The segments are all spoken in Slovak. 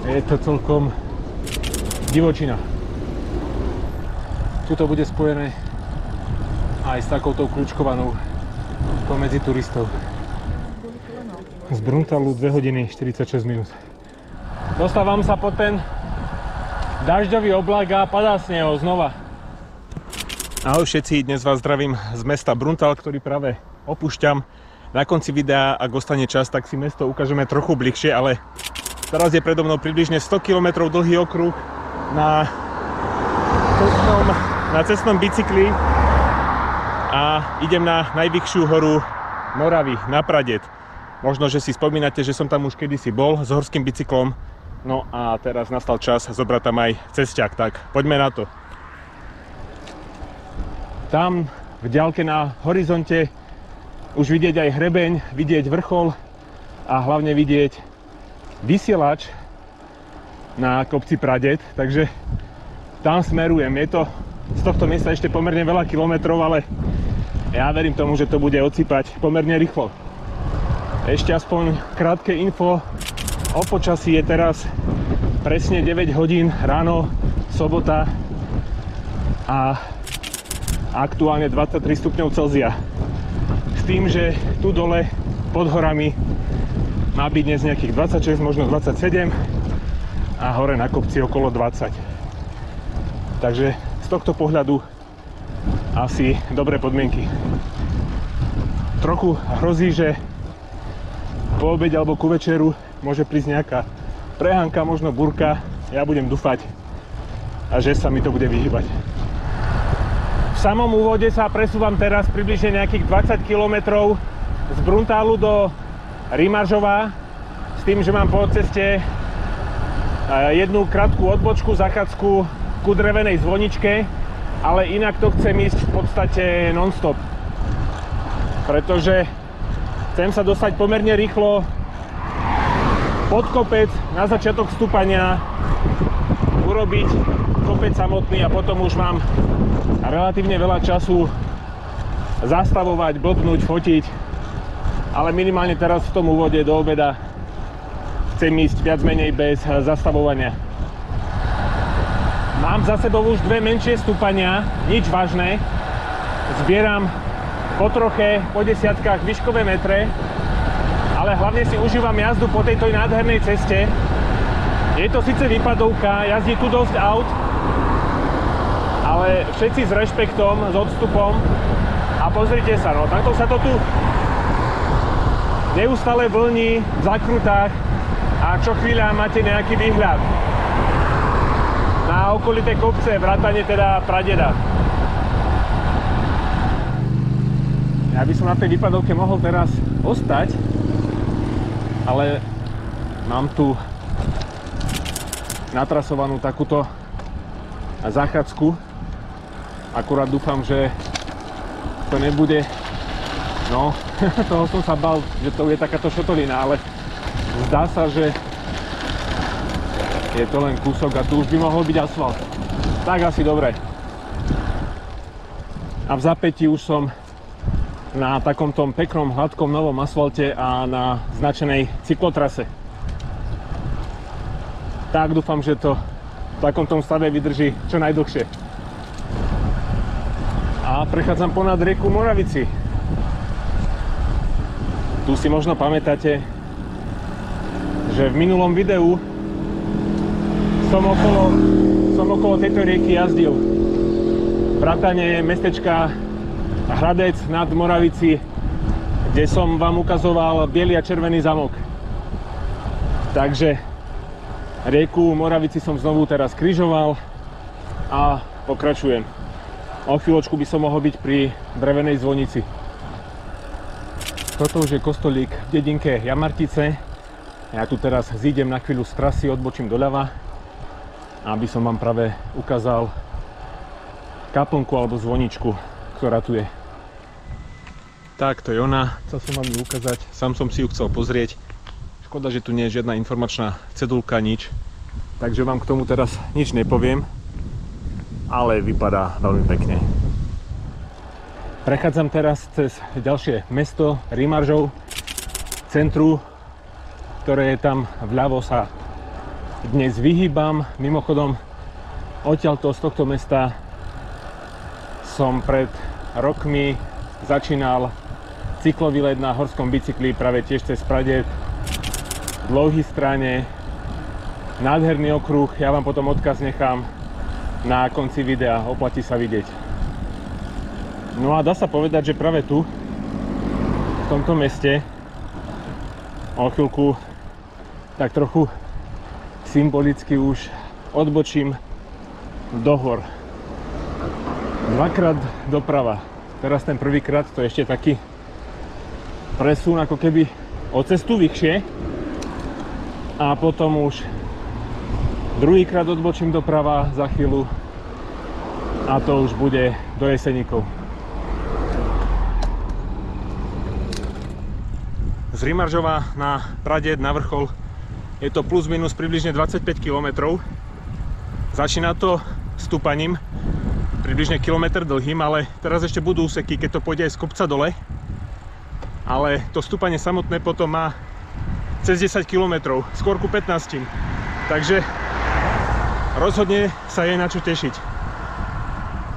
Je to celkom divočina. Tuto bude spojené aj s takouto kľúčkovanou pomedzi turistov. Z Bruntalu 2 hodiny 46 minút. Dostávam sa pod ten dažďový oblak a padá sneho znova. Ahoj všetci, dnes vás zdravím z mesta Bruntal, ktorý práve opúšťam. Na konci videa, ak ostane čas, tak si mesto ukážeme trochu bližšie, ale teraz je predo mnou približne 100 km dlhý okruh na cestnom bicykli a idem na najvyššiu horu Moravy, na Pradeď. Možno, že si spomínate, že som tam už kedysi bol s horským bicyklom, no a teraz nastal čas zobrať tam aj cesťak, tak poďme na to. Tam v diaľke na horizonte už vidieť aj hrebeň, vidieť vrchol a hlavne vidieť vysielač na kopci Pradeď, takže tam smerujem. Je to z tohto miesta ešte pomerne veľa kilometrov, ale ja verím tomu, že to bude odsýpať pomerne rýchlo. Ešte aspoň krátke info o počasí. Je teraz presne 9 hodín ráno, sobota a aktuálne 23 stupňov Celzia. S tým, že tu dole pod horami má byť dnes nejakých 26, možno 27 a hore na kopci okolo 20. Takže z tohto pohľadu asi dobré podmienky. Trochu hrozí, že po obede alebo ku večeru môže prísť nejaká prehánka, možno búrka. Ja budem dúfať, a že sa mi to bude vyhýbať. V samom úvode sa presúvam teraz približne nejakých 20 km z Bruntalu do Rimaržova, s tým, že mám po ceste jednu krátku odbočku, zachádzku ku drevenej zvoničke, ale inak to chcem ísť v podstate non-stop, pretože chcem sa dostať pomerne rýchlo pod kopec na začiatok stúpania, urobiť kopec samotný a potom už mám relatívne veľa času zastavovať, blbnúť, fotiť, ale minimálne teraz v tom úvode do obeda chcem ísť viac menej bez zastavovania. Mám za sebou už dve menšie stúpania, nič vážne, zbieram po troche, po desiatkách výškové metre, ale hlavne si užívam jazdu po tejto nádhernej ceste. Je to síce výpadovka, jazdí tu dosť aut, ale všetci s rešpektom, s odstupom. A pozrite sa, no takto sa to tu neustále vlní v zakrutách a čo chvíľa máte nejaký výhľad na okolité kopce, vrátane teda Pradeda. Ja by som na tej výpadovke mohol teraz ostať, ale mám tu natrasovanú takúto záchádzku. Akurát dúfam, že to nebude, no, toho som sa bal, že to je takáto šotolina, ale zdá sa, že je to len kúsok a tu už by mohol byť asfalt. Tak asi dobre. A v zapätí už som na takomto peknom, hladkom, novom asfalte a na značenej cyklotrase. Tak dúfam, že to v takomto stave vydrží čo najdlhšie. A prechádzam ponad rieku Moravici. Tu si možno pamätáte, že v minulom videu som okolo tejto rieky jazdil. Vrátane mestečka Hradec nad Moravici, kde som vám ukazoval biely a červený zamok. Takže rieku Moravici som znovu teraz križoval a pokračujem. O chvíľočku by som mohol byť pri drevenej zvonici. Toto už je kostolík v dedinke Jamartice. Ja tu teraz zídem na chvíľu z trasy, odbočím doľava, aby som vám práve ukázal kaplnku alebo zvoničku, ktorá tu je. Tak, to je ona, chcel som vám ju ukázať, sám som si ju chcel pozrieť. Škoda, že tu nie je žiadna informačná cedulka, nič. Takže vám k tomu teraz nič nepoviem, ale vypadá veľmi pekne. Prechádzam teraz cez ďalšie mesto, Rimaržov, centru, ktoré je tam vľavo, sa dnes vyhýbam. Mimochodom, odtiaľto z tohto mesta som pred rokmi začínal cyklový let na horskom bicykli práve tiež cez Pradeď. Dlouhý strane, nádherný okruh, ja vám potom odkaz nechám na konci videa, oplatí sa vidieť. No a dá sa povedať, že práve tu, v tomto meste, o chvíľku tak trochu symbolicky už odbočím do hor. Dvakrát doprava. Teraz ten prvýkrát to je ešte taký presun ako keby o cestu vyššie a potom už druhýkrát odbočím doprava za chvíľu a to už bude do Jeseníkov. Z Rimaržova na Pradeď, na vrchol, je to plus minus približne 25 km. Začína to stúpaním, približne kilometr dlhým, ale teraz ešte budú úseky, keď to pôjde aj z kopca dole. Ale to stúpanie samotné potom má cez 10 km, skôr ku 15. Takže rozhodne sa je na čo tešiť.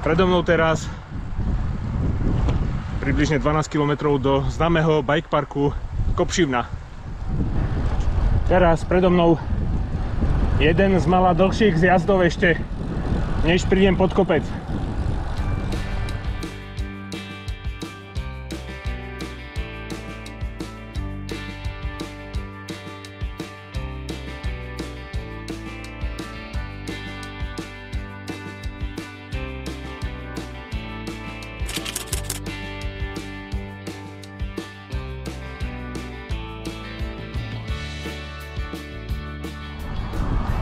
Predo mnou teraz približne 12 km do známeho bike parku Kopšivna. Teraz predo mnou jeden z mála dlhších zjazdov ešte, než prídem pod kopec.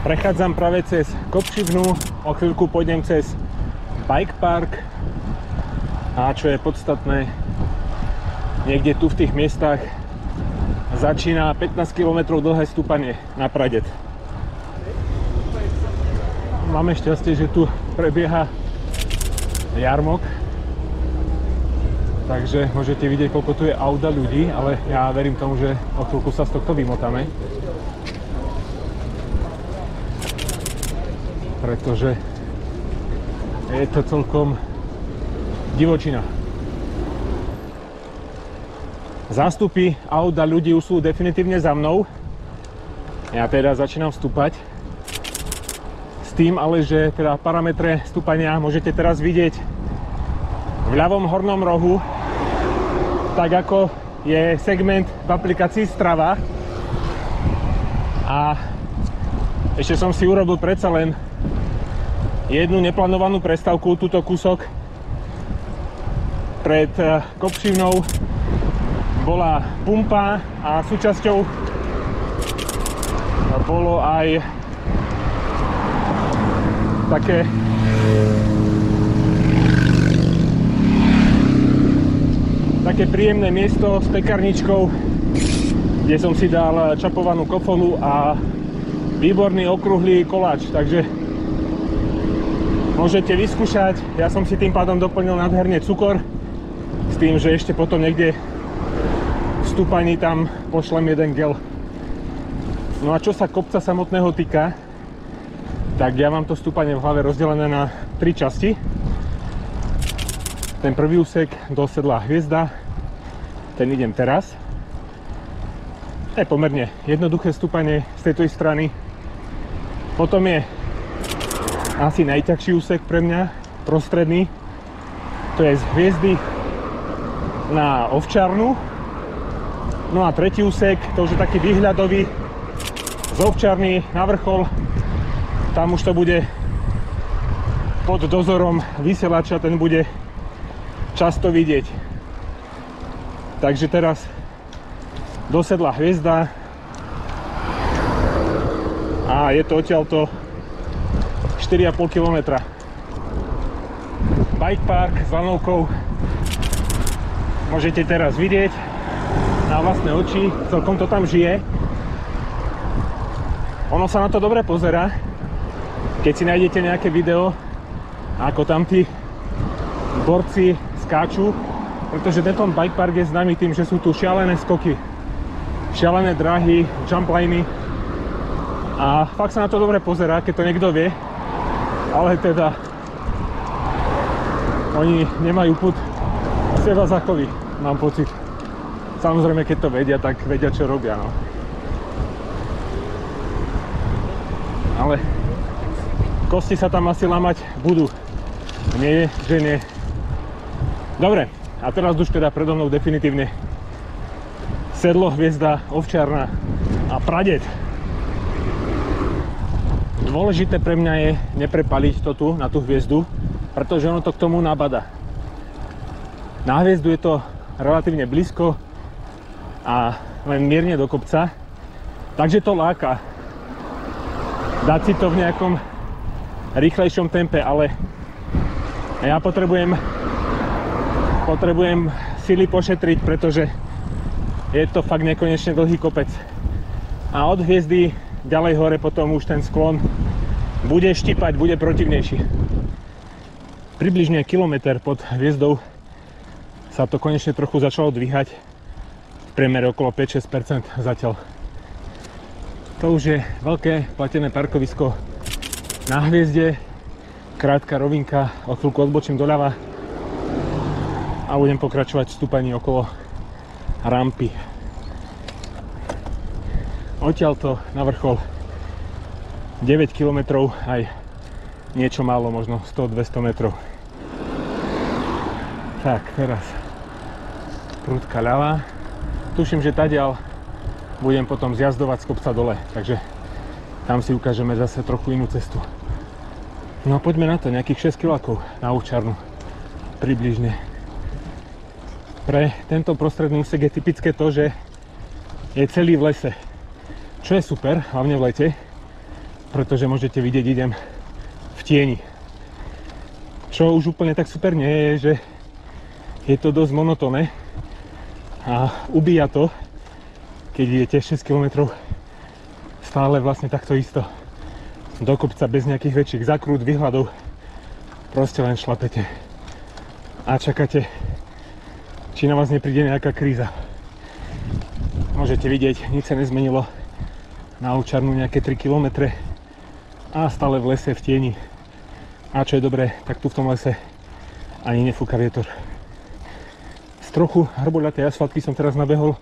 Prechádzam práve cez Kopšivnu, o chvíľku pôjdem cez bike park a čo je podstatné, niekde tu v tých miestach začína 15 km dlhé stúpanie na Pradeď. Máme šťastie, že tu prebieha jarmok, takže môžete vidieť, koľko tu je aut a ľudí, ale ja verím tomu, že o chvíľku sa z tohto vymotáme. Pretože je to celkom divočina. Zástupy aut a ľudí už sú definitívne za mnou. Ja teda začínam vstúpať. S tým ale, že teda parametre stúpania môžete teraz vidieť v ľavom hornom rohu, tak ako je segment v aplikácii Strava. A ešte som si urobil predsa len jednu neplánovanú prestávku, túto kúsok pred Kopšivnou bola pumpa a súčasťou bolo aj také príjemné miesto s pekarničkou, kde som si dal čapovanú kofolu a výborný okrúhly koláč, takže môžete vyskúšať. Ja som si tým pádom doplnil nádherne cukor, s tým, že ešte potom niekde v stúpaní tam pošlem jeden gel. No a čo sa kopca samotného týka, tak ja mám to stúpanie v hlave rozdelené na 3 časti. Ten prvý úsek do Sedlá Hviezda, ten idem teraz. To je pomerne jednoduché stúpanie z tejto strany. Potom je asi najťažší úsek pre mňa, prostredný. To je z Hviezdy na Ovčarnu. No a tretí úsek, to už je taký výhľadový, z Ovčarny na vrchol. Tam už to bude pod dozorom vysielača, ten bude často vidieť. Takže teraz do Sedlá Hviezda a je to odtiaľto 4,5 km. Bike park s lanovkou môžete teraz vidieť na vlastné oči, celkom to tam žije. Ono sa na to dobre pozerá, keď si nájdete nejaké video, ako tam tí borci skáču, pretože tento bike park je známy tým, že sú tu šialené skoky, šialené dráhy, jumpliny A fakt sa na to dobre pozerá, keď to niekto vie, ale teda oni nemajú pud seba zachovy, mám pocit. Samozrejme, keď to vedia, tak vedia, čo robia, no. Ale kosti sa tam asi lamať budú. Nie, že nie. Dobre, a teraz už teda predo mnou definitívne sedlo, hviezda, ovčiarna a pradeď. Dôležité pre mňa je neprepaliť to tu na tú hviezdu, pretože ono to k tomu nabada. Na hviezdu je to relatívne blízko a len mierne do kopca, takže to láka dať si to v nejakom rýchlejšom tempe, ale ja potrebujem sily pošetriť, pretože je to fakt nekonečne dlhý kopec. A od hviezdy ďalej hore potom už ten sklon bude štipať, bude protivnejší. Približne kilometr pod hviezdou sa to konečne trochu začalo dvíhať. V priemere okolo 5-6% zatiaľ. To už je veľké platené parkovisko na hviezde. Krátka rovinka, o chvíľku odbočím doľava a budem pokračovať v stúpaní okolo rampy. Odtiaľto na vrchol 9 km, aj niečo málo, možno 100-200 metrov. Tak, teraz prudka ľava. Tuším, že tadiaľ budem potom zjazdovať z kopca dole, takže tam si ukážeme zase trochu inú cestu. No poďme na to, nejakých 6 km na ovčiarnu približne. Pre tento prostredný úsek je typické to, že je celý v lese, čo je super, hlavne v lete, pretože môžete vidieť, idem v tieni. Čo už úplne tak super nie je, že je to dosť monotónne a ubíja to, keď idete 6 km stále vlastne takto isto do kopca bez nejakých väčších zakrút, výhľadov, proste len šlapete a čakáte, či na vás nepríde nejaká kríza. Môžete vidieť, nič sa nezmenilo, na ovčiarnu nejaké 3 km a stále v lese, v tieni. A čo je dobré, tak tu v tom lese ani nefúka vietor. Z trochu hrboľatej asfaltky som teraz nabehol,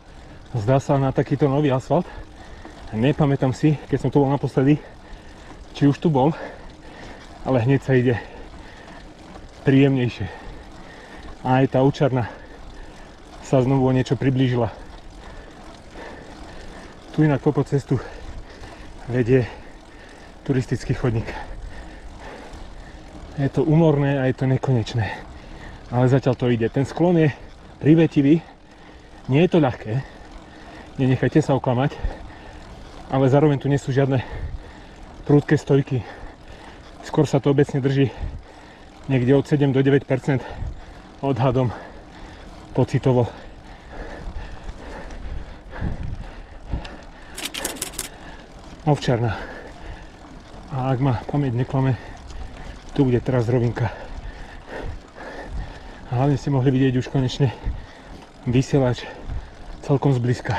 zdá sa, na takýto nový asfalt. Nepamätám si, keď som tu bol naposledy, či už tu bol, ale hneď sa ide príjemnejšie. A aj tá ovčiarna sa znovu o niečo priblížila. Tu inak po cestu vedie turistický chodník. Je to úmorné a je to nekonečné, ale zatiaľ to ide. Ten sklon je privetivý, nie je to ľahké, nenechajte sa oklamať, ale zároveň tu nie sú žiadne prudké stojky. Skôr sa to obecne drží niekde od 7 do 9% odhadom pocitovo. Ovčiarna. A ak ma pamäť neklame, tu bude teraz rovinka. A hlavne ste mohli vidieť už konečne vysielač celkom zblízka.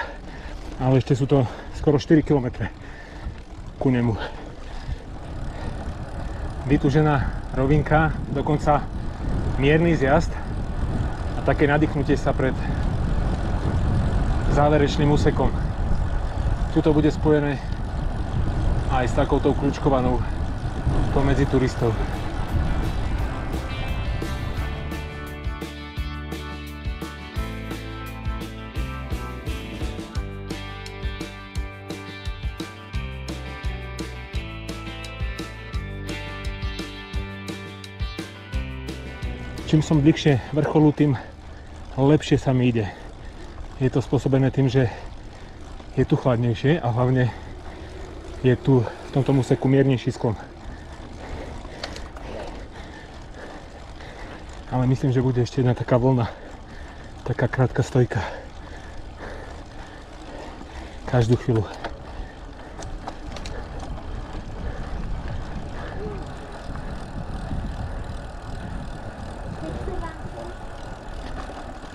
Ale ešte sú to skoro 4 km ku nemu. Vytúžená rovinka, dokonca mierny zjazd a také nadýchnutie sa pred záverečným úsekom. Tuto bude spojené aj s takouto kľúčkovanou pomedzi turistov. Čím som bližšie vrcholu, tým lepšie sa mi ide. Je to spôsobené tým, že je tu chladnejšie a hlavne je tu v tomto úseku miernejší sklon. Ale myslím, že bude ešte jedna taká vlna, taká krátka stojka. Každú chvíľu.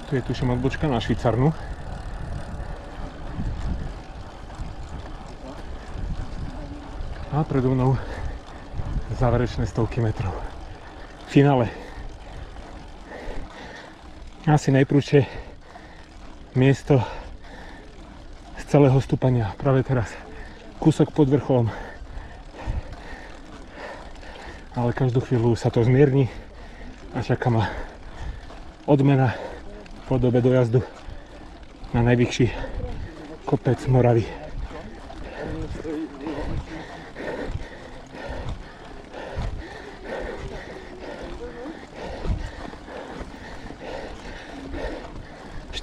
Tu je tuším odbočka na Švýcarnu. A predo mnou záverečné stovky metrov. Finále. Asi najprúčšie miesto z celého stúpania. Práve teraz. Kúsok pod vrcholom. Ale každú chvíľu sa to zmierni a čaká ma odmena v podobe dojazdu na najvyšší kopec Moravy.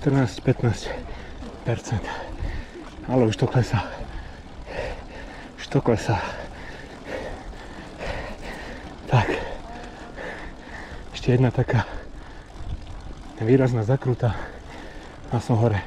(14–15%). Ale už to klesá. Už to klesá. Tak. Ešte jedna taká výrazná zakruta a som hore.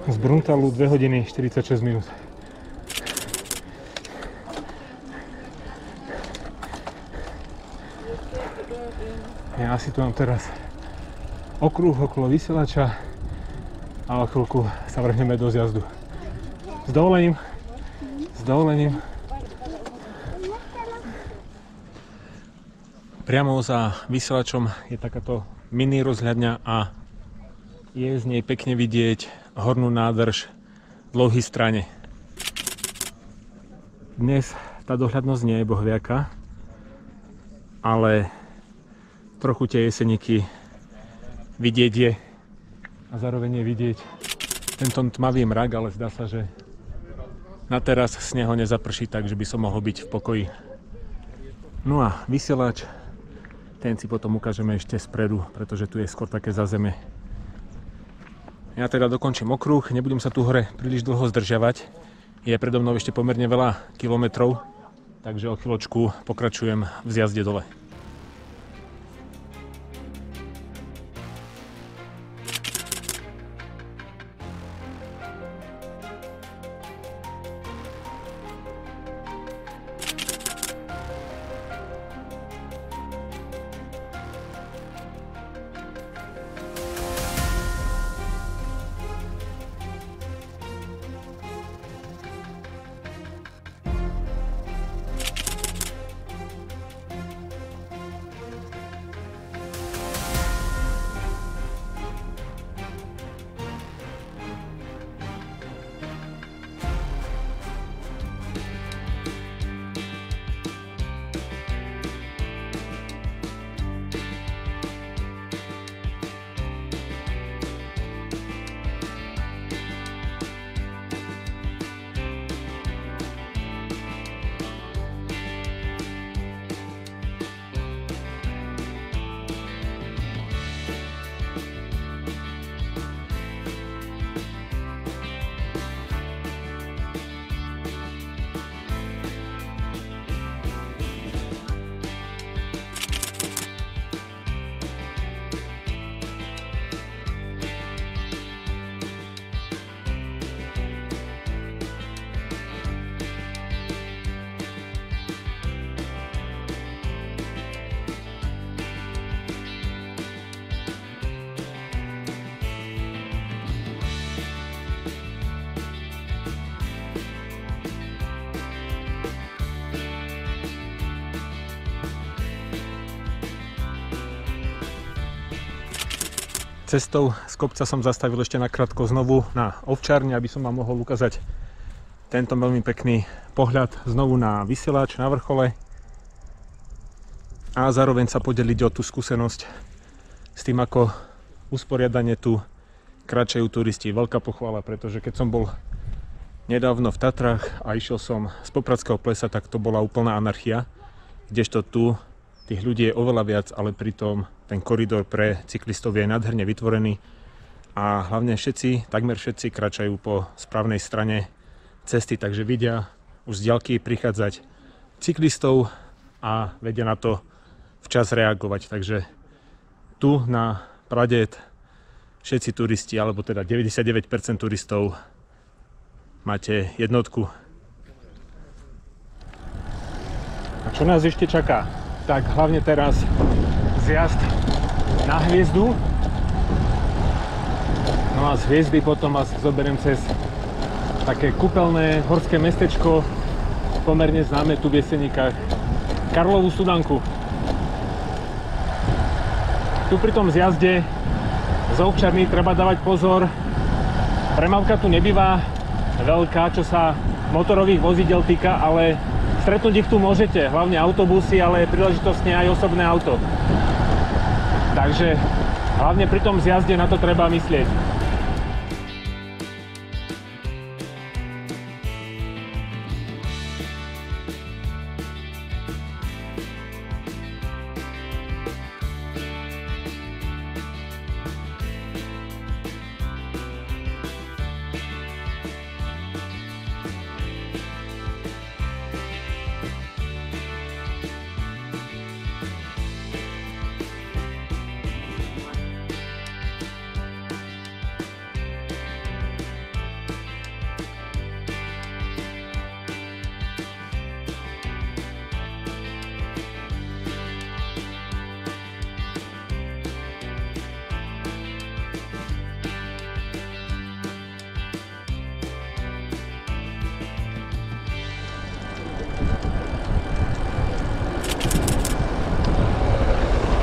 Z Bruntalu 2 hodiny 46 minút. Ja asi tu mám teraz okruh okolo Vysielača a o chvíľku sa vrhneme do zjazdu. S dovolením. S dovolením. Priamo za Vysielačom je takáto mini rozhľadňa a je z nej pekne vidieť hornú nádrž v Dlouhej Strane. Dnes tá dohľadnosť nie je bohviaká, ale trochu tie jeseníky vidieť je a zároveň je vidieť tento tmavý mrak, ale zdá sa, že na teraz sneho nezaprší, takže by som mohol byť v pokoji. No a Vysielač, ten si potom ukážeme ešte spredu, pretože tu je skôr také zázemie. Ja teda dokončím okruh, nebudem sa tu hore príliš dlho zdržiavať. Je predo mnou ešte pomerne veľa kilometrov, takže o chvíľočku pokračujem v zjazde dole. Cestou z kopca som zastavil ešte nakrátko znovu na ovčárni, aby som vám mohol ukázať tento veľmi pekný pohľad znovu na Vysielač na vrchole a zároveň sa podeliť o tú skúsenosť s tým, ako usporiadanie tu kráčajú turisti. Veľká pochvála, pretože keď som bol nedávno v Tatrách a išiel som z Popradského plesa, tak to bola úplná anarchia, kdežto tu tých ľudí je oveľa viac, ale pritom ten koridor pre cyklistov je nádherne vytvorený a hlavne takmer všetci kračajú po správnej strane cesty, takže vidia už z diaľky prichádzať cyklistov a vedia na to včas reagovať. Takže tu na Pradet všetci turisti, alebo teda 99% turistov máte jednotku. A čo nás ešte čaká? Tak hlavne teraz zjazd na Hviezdu. No a z Hviezdy potom vás zoberiem cez také kúpeľné horské mestečko, pomerne známe tu v Jeseníkach, Karlovú Studanku. Tu pri tom zjazde z Ovčarny treba dávať pozor. Premávka tu nebýva veľká, čo sa motorových vozidel týka, ale stretnúť ich tu môžete, hlavne autobusy, ale príležitostne aj osobné auto. Takže hlavne pri tom zjazde na to treba myslieť.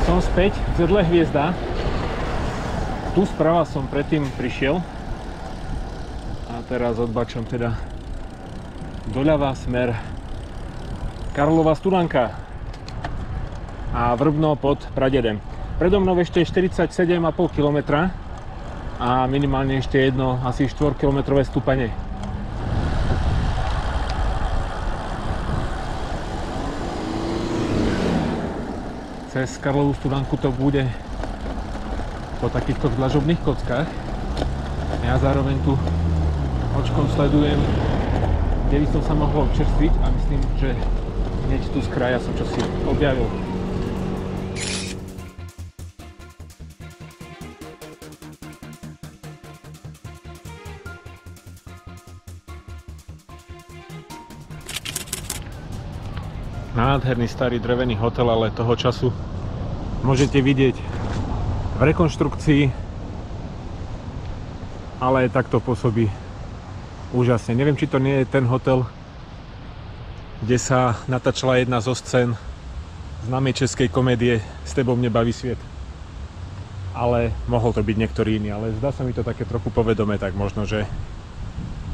Som späť v Zedle Hviezda. Tu sprava som predtým prišiel a teraz odbačam teda doľava smer Karlova Studanka a Vrbno pod Pradedem. Predo mnou ešte 47,5 km a minimálne ešte jedno asi 4-kilometrové stúpanie. Cez Karlovú Studanku to bude po takýchto dlažobných kockách. Ja zároveň tu očkom sledujem, kde by som sa mohol občerstviť a myslím, že hneď tu z kraja som čosi objavil. Nádherný starý drevený hotel, ale toho času môžete vidieť v rekonštrukcii, ale takto pôsobí úžasne. Neviem, či to nie je ten hotel, kde sa natáčala jedna zo scén známej českej komédie S tebou mne baví sviet. Ale mohol to byť niektorý iný, ale zdá sa mi to také trochu povedomé, tak možno, že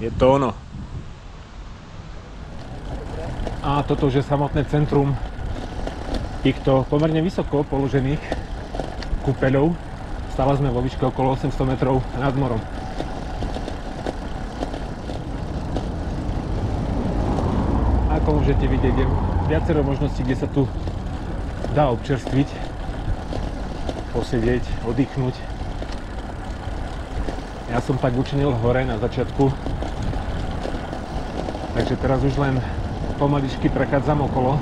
je to ono. A toto už je samotné centrum týchto pomerne vysoko položených kúpeľov. Stále sme vo výške okolo 800 metrov nad morom. Ako môžete vidieť, je viacero možností, kde sa tu dá občerstviť, posedieť, oddychnúť. Ja som tak učinil hore na začiatku, takže teraz už len pomaličky prechádzam okolo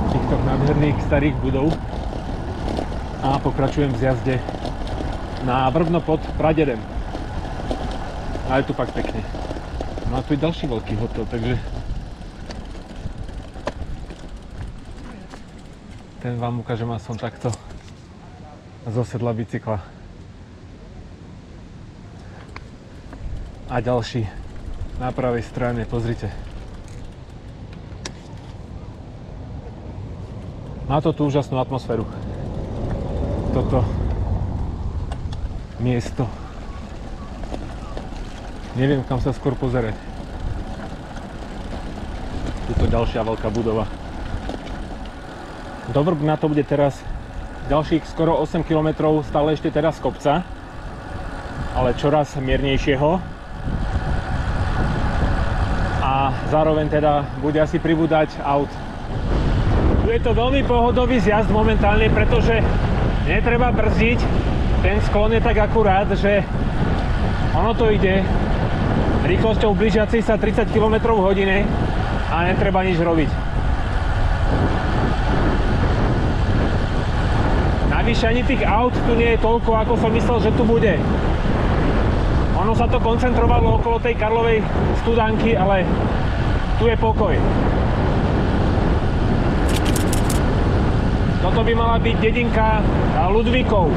týchto nádherných starých budov a pokračujem v zjazde na Vrbno pod Pradedem. A je tu fakt pekne. No a tu je ďalší veľký hotel, takže ten vám ukážem aspoň takto zo sedla bicykla. A ďalší na pravej strane, pozrite. Má to tú úžasnú atmosféru. Toto miesto. Neviem, kam sa skôr pozerať. Tuto ďalšia veľká budova. Do Vrbna to bude teraz ďalších skoro 8 km, stále ešte teraz z kopca, ale čoraz miernejšieho. A zároveň teda bude asi pribúdať aut. Tu je to veľmi pohodový zjazd momentálne, pretože netreba brzdiť. ten sklon je tak akurát, že ono to ide rýchlosťou blížiacej sa 30 km/h a netreba nič robiť. Navyše ani tých aut tu nie je toľko, ako som myslel, že tu bude. Ono sa to koncentrovalo okolo tej Karlovej Studánky, ale tu je pokoj. Toto by mala byť dedinka Ludvíkov.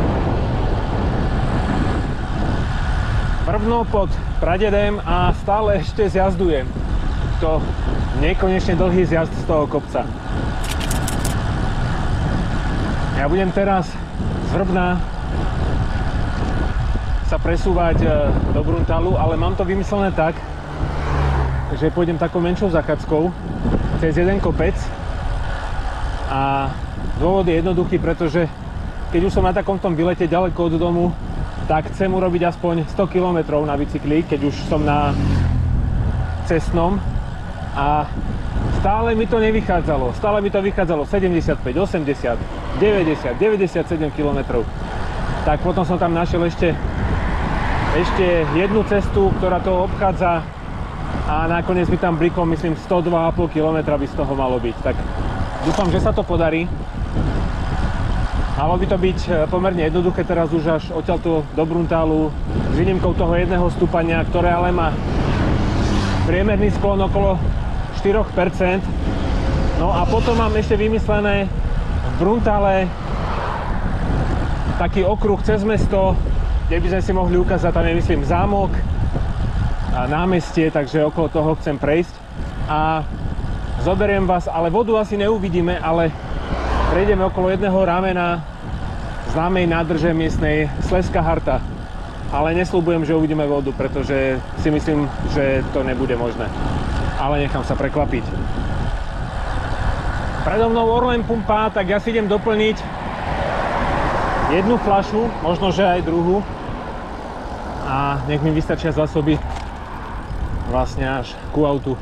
Prvno pod pradedem a stále ešte zjazdujem. To nekonečne dlhý zjazd z toho kopca. Ja budem teraz z Vrbna sa presúvať do Bruntálu, ale mám to vymyslené tak, že pôjdem takou menšou zakackou cez jeden kopec a dôvod je jednoduchý, pretože keď už som na takomto výlete ďaleko od domu, tak chcem urobiť aspoň 100 km na bicykli, keď už som na cestnom a stále mi to nevychádzalo. Stále mi to vychádzalo 75, 80, 90, 97 km. Tak potom som tam našiel ešte jednu cestu, ktorá to obchádza a nakoniec mi tam bliklo, myslím, 102,5 km by z toho malo byť. Tak dúfam, že sa to podarí. Malo by to byť pomerne jednoduché teraz už až odtiaľto do Bruntálu s výnimkou toho jedného stúpania, ktoré ale má priemerný sklon okolo 4%. No a potom mám ešte vymyslené v Bruntále taký okruh cez mesto, kde by sme si mohli ukázať, tam je myslím zámok a námestie, takže okolo toho chcem prejsť a zoberiem vás, ale vodu asi neuvidíme, ale prejdeme okolo jedného ramena známej nádrže miestnej Slezská Harta. Ale nesľubujem, že uvidíme vodu, pretože si myslím, že to nebude možné. Ale nechám sa prekvapiť. Predo mnou Orlen pumpa, tak ja si idem doplniť jednu fľašu, možno že aj druhú. A nech mi vystačia zásoby vlastne až ku autu.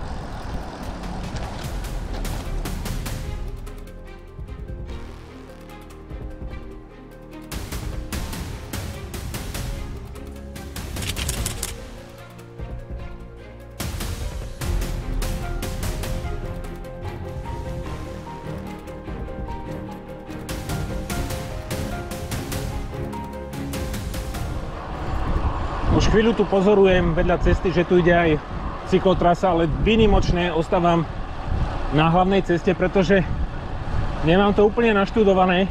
Už chvíľu tu pozorujem vedľa cesty, že tu ide aj cyklotrasa, ale výnimočne ostávam na hlavnej ceste, pretože nemám to úplne naštudované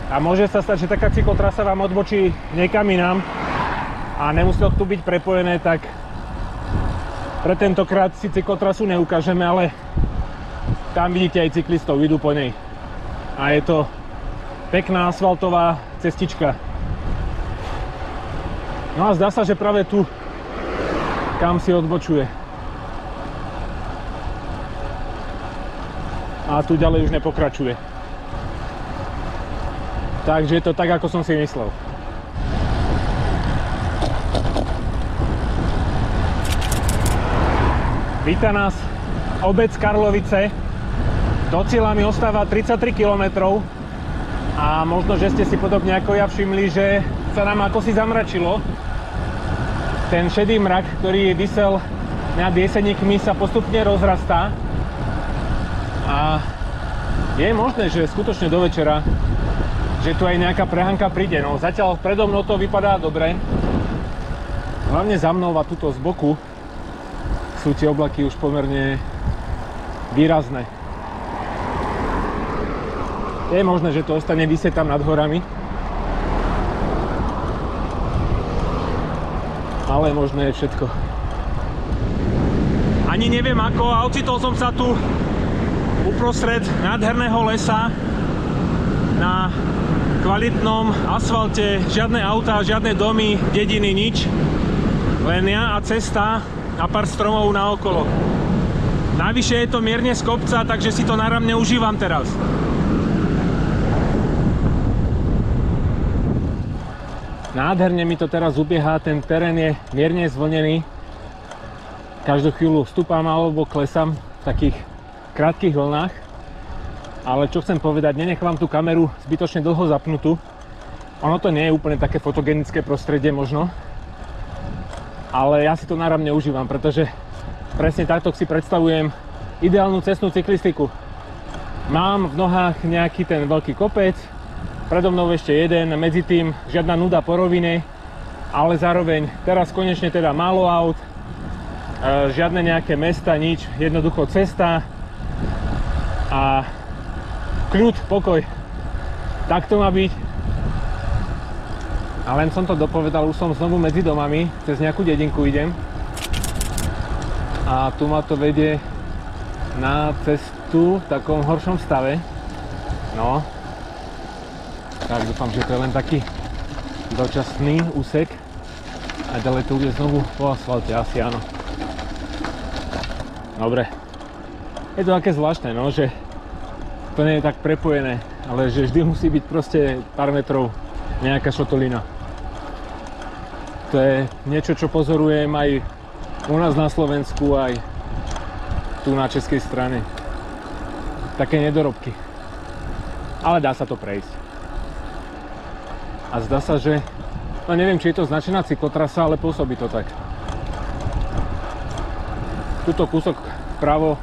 a môže sa stať, že taká cyklotrasa vám odbočí niekam inám a nemusí to tu byť prepojené, tak pre tentokrát si cyklotrasu neukážeme, ale tam vidíte aj cyklistov, idú po nej a je to pekná asfaltová cestička. No a zdá sa, že práve tu, kam si odbočuje. A tu ďalej už nepokračuje. Takže je to tak, ako som si myslel. Víta nás obec Karlovice. Do cieľa mi ostáva 33 km. A možno, že ste si podobne ako ja všimli, že sa nám ako si zamračilo. Ten šedý mrak, ktorý visel nad Jeseníkmi, sa postupne rozrastá a je možné, že skutočne do večera, že tu aj nejaká prehánka príde. No zatiaľ predo mnou to vypadá dobre, hlavne za mnou a tuto z boku sú tie oblaky už pomerne výrazné. Je možné, že to ostane visieť tam nad horami, ale možné je všetko. Ani neviem ako, a ocitol som sa tu uprostred nádherného lesa na kvalitnom asfalte, žiadne autá, žiadne domy, dediny, nič, len ja a cesta a pár stromov naokolo. Navyše je to mierne z kopca, takže si to náramne užívam teraz. Nádherne mi to teraz ubieha, ten terén je mierne zvlnený. Každú chvíľu vstúpam alebo klesam v takých krátkych vlnách. Ale čo chcem povedať, nenechám tú kameru zbytočne dlho zapnutú, Ono to nie je úplne také fotogenické prostredie možno, ale ja si to náramne užívam, pretože presne takto si predstavujem ideálnu cestnú cyklistiku. Mám v nohách nejaký ten veľký kopec, predo mnou ešte jeden, medzi tým žiadna nuda po rovine, ale zároveň teraz konečne teda málo aut, žiadne nejaké mesta, nič, jednoducho cesta a kľud, pokoj. Tak to má byť. A len som to dopovedal, už som znovu medzi domami, cez nejakú dedinku idem. A tu ma to vedie na cestu v takom horšom stave. No. Tak dúfam, že to je len taký dočasný úsek. A ďalej to bude znovu po asfalte, asi áno. Dobre. Je to také zvláštne, no, že to nie je tak prepojené, ale že vždy musí byť proste pár metrov nejaká šotolina. To je niečo, čo pozorujem aj u nás na Slovensku, aj tu na českej strane. Také nedorobky. Ale dá sa to prejsť. A zdá sa, že... No neviem, či je to značená cyklotrasa, ale pôsobí to tak. Tuto kúsok vpravo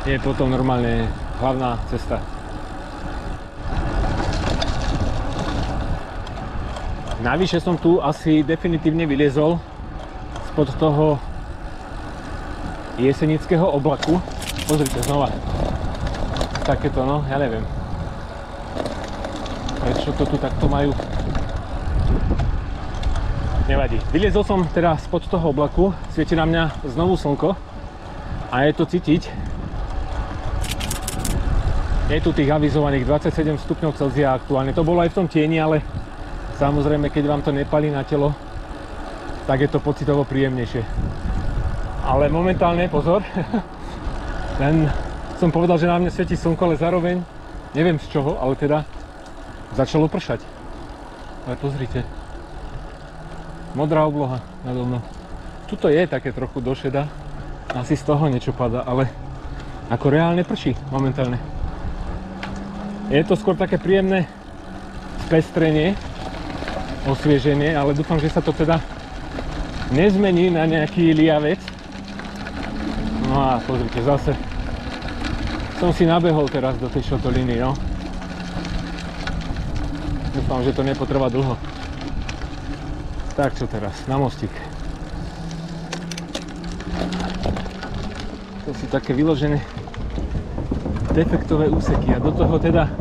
je potom normálne hlavná cesta. Navyše som tu asi definitívne vyliezol spod toho jesenického oblaku. Pozrite znova. Takéto, no, ja neviem. Prečo to tu takto majú? Nevadí. Vyliezol som teda spod toho oblaku, svieti na mňa znovu slnko a je to cítiť. Je tu tých avizovaných 27 stupňov Celzia aktuálne. To bolo aj v tom tieni, ale samozrejme, keď vám to nepalí na telo, tak je to pocitovo príjemnejšie. Ale momentálne, pozor, len som povedal, že na mne svieti slnko, ale zároveň, neviem z čoho, ale teda začalo pršať. Ale pozrite, modrá obloha nado mnou. Tuto je také trochu do šeda, asi z toho niečo padá, ale ako reálne prší momentálne. Je to skôr také príjemné spestrenie, osvieženie, ale dúfam, že sa to teda nezmení na nejaký liavec. No a pozrite, zase som si nabehol teraz do tej šotoliny, no. Dúfam, že to nepotrvá dlho. Tak čo teraz, na mostík. To sú také vyložené defektové úseky a do toho teda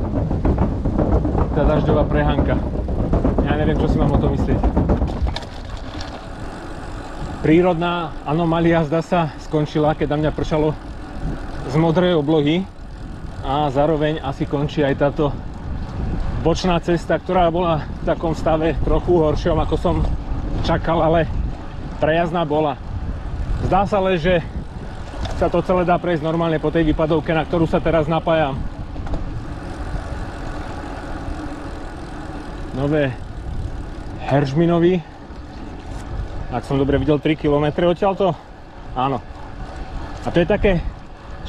tá dažďová prehánka. Ja neviem, čo si mám o tom myslieť. Prírodná anomália, zdá sa, skončila, keď na mňa pršalo z modrej oblohy a zároveň asi končí aj táto bočná cesta, ktorá bola v takom stave trochu horšom, ako som čakal, ale prejazdná bola. Zdá sa ale, že sa to celé dá prejsť normálne po tej výpadovke, na ktorú sa teraz napájam. Nové Heržminovi, ak som dobre videl, 3 km odtiaľto. Áno. A to je také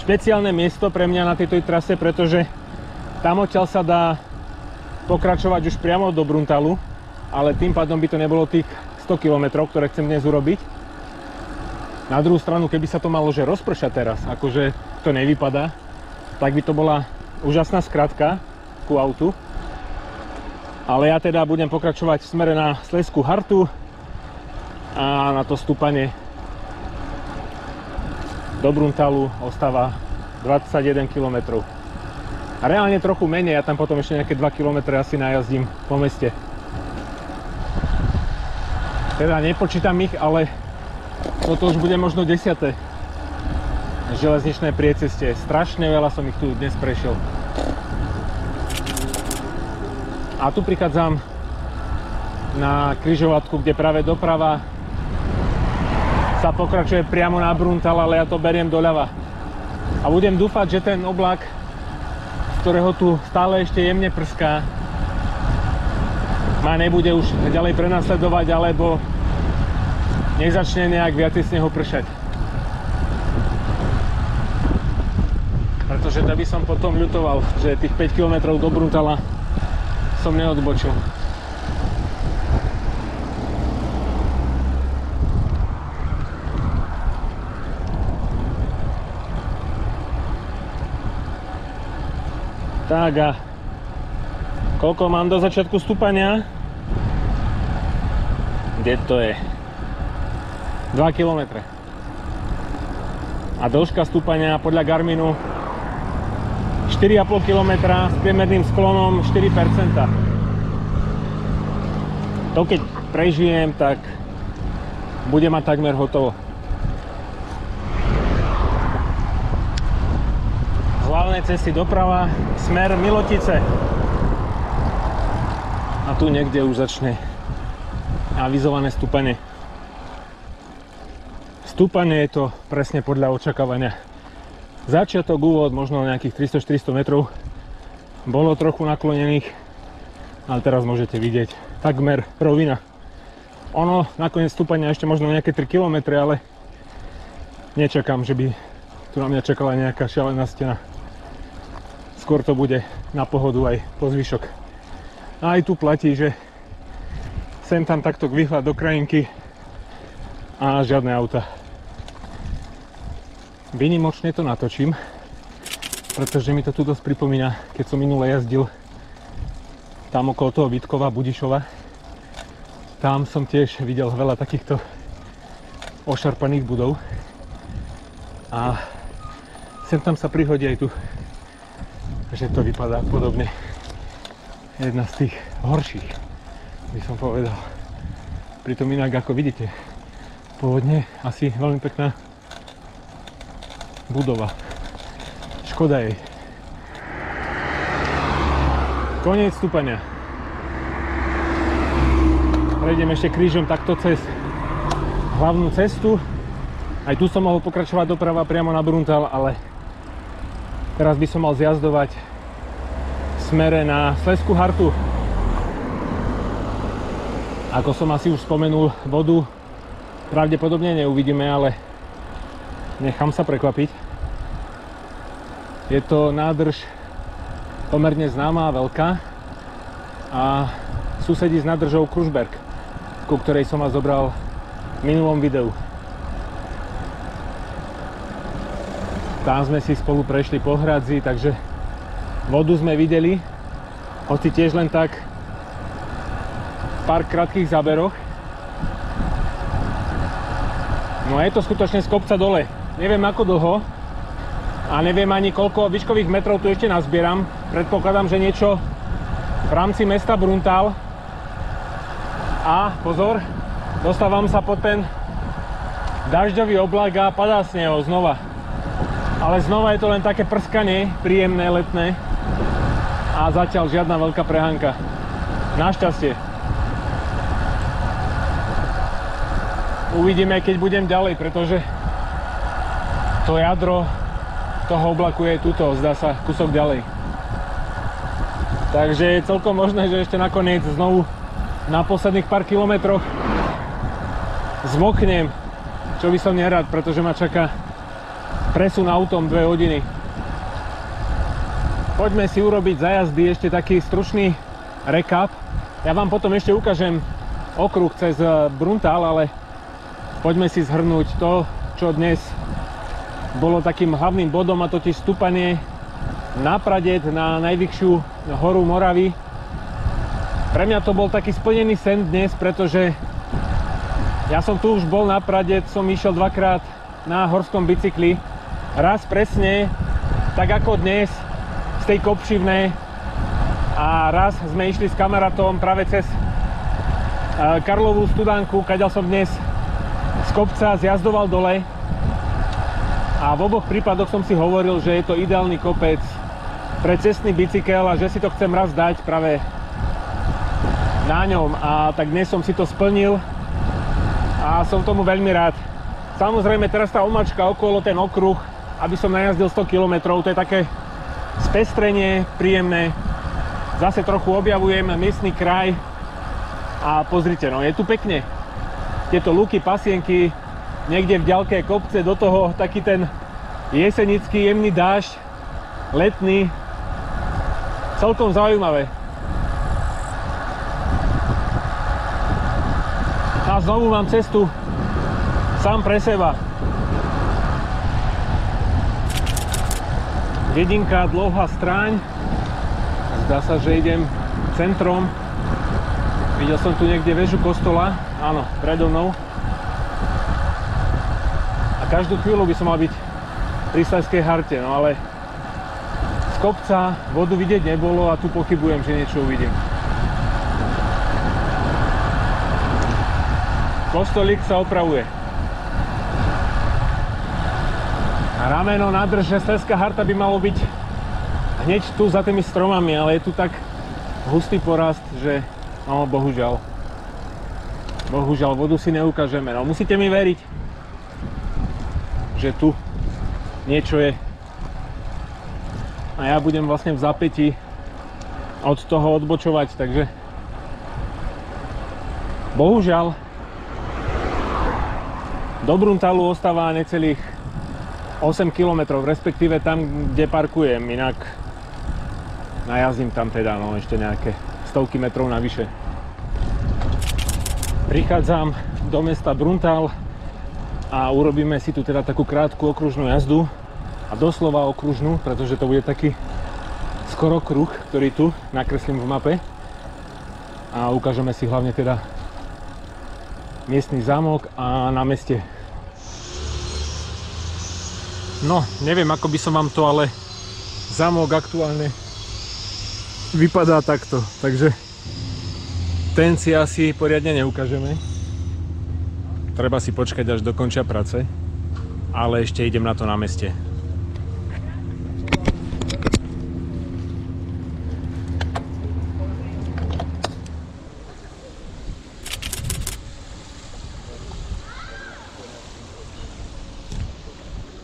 špeciálne miesto pre mňa na tejto trase, pretože tam odtiaľ sa dá pokračovať už priamo do Bruntalu, ale tým pádom by to nebolo tých 100 km, ktoré chcem dnes urobiť. Na druhú stranu, keby sa to malo že rozpršať teraz, akože to nevypadá, tak by to bola úžasná skratka ku autu. Ale ja teda budem pokračovať v smere na Slezskú Hartu a na to stúpanie do Bruntalu ostáva 21 km. A reálne trochu menej, ja tam potom ešte nejaké 2 km asi najazdím po meste. Teda nepočítam ich, ale toto už bude možno 10. železničné prieceste. Strašne veľa som ich tu dnes prešiel. A tu prichádzam na križovatku, kde práve doprava sa pokračuje priamo na Bruntal, ale ja to beriem doľava. A budem dúfať, že ten oblak, z ktorého tu stále ešte jemne prská, ma nebude už ďalej prenasledovať, alebo nezačne nejak viacej snehu pršať. Pretože to by som potom ľutoval, že tých 5 km do Bruntala som neodbočil. Tak a koľko mám do začiatku stúpania? Kde to je? 2 km. A dĺžka stúpania podľa Garminu 4,5 km s priemerným sklonom 4%. To keď prežijem, tak bude mať takmer hotovo. Z hlavnej cesty doprava, smer Milotice. A tu niekde už začne avizované stúpanie. Stúpanie je to presne podľa očakávania. Začiatok, úvod, možno nejakých 300-400 metrov. Bolo trochu naklonených, ale teraz môžete vidieť takmer rovina. Ono, nakoniec stúpania ešte možno nejaké 3 km, ale nečakám, že by tu na mňa čakala nejaká šialená stena. Skôr to bude na pohodu aj po zvyšok. A aj tu platí, že sem tam takto výhľad do krajinky a žiadne auta. Výnimočne to natočím, pretože mi to tu dosť pripomína, keď som minule jazdil tam okolo toho Vítkova, Budišova. Tam som tiež videl veľa takýchto ošarpaných budov a sem tam sa prihodí aj tu, že to vypadá podobne. Jedna z tých horších, by som povedal. Pritom inak, ako vidíte, pôvodne asi veľmi pekná budova. Škoda jej. Koniec stúpania. Prejdem ešte krížom takto cez hlavnú cestu. Aj tu som mohol pokračovať doprava priamo na Bruntal, ale teraz by som mal zjazdovať v smere na Slezskú Hartu. Ako som asi už spomenul, vodu pravdepodobne neuvidíme, ale nechám sa prekvapiť. Je to nádrž pomerne známa a veľká a susedí s nádržou Kružberk, ku ktorej som vás zobral v minulom videu. Tam sme si spolu prešli po hradzi, takže vodu sme videli, hoci tiež len tak v pár krátkych záberoch. No a je to skutočne z kopca dole. Neviem ako dlho a neviem ani koľko výškových metrov tu ešte nazbieram. Predpokladám, že niečo v rámci mesta Bruntal. A pozor, dostávam sa pod ten dažďový oblak a padá z neho znova. Ale znova je to len také prskanie, príjemné, letné. A zatiaľ žiadna veľká prehánka. Našťastie. Uvidíme, keď budem ďalej, pretože to jadro toho oblaku je tuto, zdá sa, kúsok ďalej. Takže je celkom možné, že ešte nakoniec znovu na posledných pár kilometroch zmoknem, čo by som nerád, pretože ma čaká presun autom 2 hodiny. Poďme si urobiť za jazdy ešte taký stručný recap. Ja vám potom ešte ukážem okruh cez Bruntal, ale poďme si zhrnúť to, čo dnes bolo takým hlavným bodom, a totiž stúpanie na Pradet, na najvyššiu horu Moravy. Pre mňa to bol taký splnený sen dnes, pretože ja som tu už bol na Pradet, som išiel 2-krát na horskom bicykli. Raz presne, tak ako dnes, z tej Kopšivnej, a raz sme išli s kamarátom práve cez Karlovú Studánku, kadeľ som dnes z kopca zjazdoval dole. A v oboch prípadoch som si hovoril, že je to ideálny kopec pre cestný bicykel a že si to chcem raz dať práve na ňom. A tak dnes som si to splnil a som tomu veľmi rád. Samozrejme teraz tá omačka okolo, ten okruh, aby som najazdil 100 km, to je také spestrenie príjemné. Zase trochu objavujem miestny kraj a pozrite, no je tu pekne. Tieto lúky, pasienky, niekde v ďalke kopce, do toho taký ten jesenický jemný dážď, letný, celkom zaujímavé. A znovu mám cestu sám pre seba. Dedinka Dlouhá Stráň, Zdá sa, že idem centrom. Videl som tu niekde väžu kostola, áno, predo mnou. A každú chvíľu by som mal byť pri Slezskej Harte, no ale z kopca vodu vidieť nebolo a tu pochybujem, že niečo uvidím. Kostolík sa opravuje. A rameno nádrž, že Slezská Harta by malo byť hneď tu za tými stromami, ale je tu tak hustý porast, že no, bohužiaľ. Bohužiaľ, vodu si neukážeme. No, musíte mi veriť, že tu niečo je. A ja budem vlastne v zápätí od toho odbočovať, takže bohužiaľ do Bruntalu ostáva necelých 8 km, respektíve tam, kde parkujem, inak najazdím tam teda, no ešte nejaké stovky metrov navyše. Prichádzam do mesta Bruntal a urobíme si tu teda takú krátku okružnú jazdu a doslova okružnú, pretože to bude taký skoro kruh, ktorý tu nakreslím v mape a ukážeme si hlavne teda miestny zámok a námestie. No, neviem ako by som vám to, ale zámok aktuálne vypadá takto, takže ten si asi poriadne neukážeme. Treba si počkať, až dokončia práce, ale ešte idem na to námestie.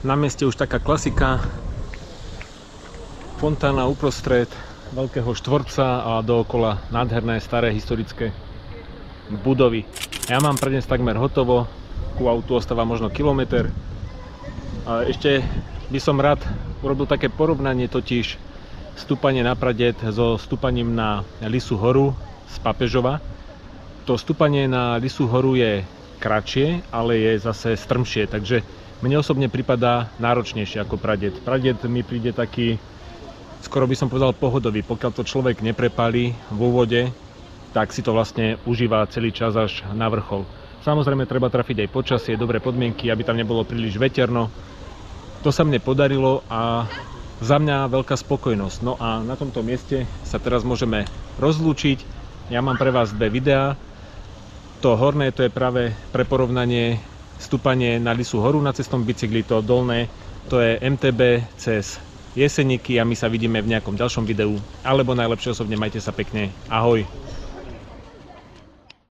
Na meste už taká klasika, fontána uprostred veľkého štvorca a dookola nádherné staré historické budovy. Ja mám prednes takmer hotovo, ku autu ostáva možno kilometr. A ešte by som rád urobil také porovnanie, totiž stúpanie na Pradet so stúpaním na Lisú horu z Papežova. To stúpanie na Lisú horu je kratšie, ale je zase strmšie, takže mne osobne pripadá náročnejšie ako Pradet. Pradet mi príde taký, skoro by som povedal, pohodový. Pokiaľ to človek neprepálí v úvode, tak si to vlastne užíva celý čas až na vrchol. Samozrejme treba trafiť aj počasie, dobré podmienky, aby tam nebolo príliš veterno. To sa mne podarilo a za mňa veľká spokojnosť. No a na tomto mieste sa teraz môžeme rozlúčiť. Ja mám pre vás dve videá. To horné, to je práve pre porovnanie stúpanie na Lisú horu na cestnom bicykli, to dolné, to je MTB cez Jeseniky a my sa vidíme v nejakom ďalšom videu, alebo najlepšie osobne majte sa pekne, ahoj.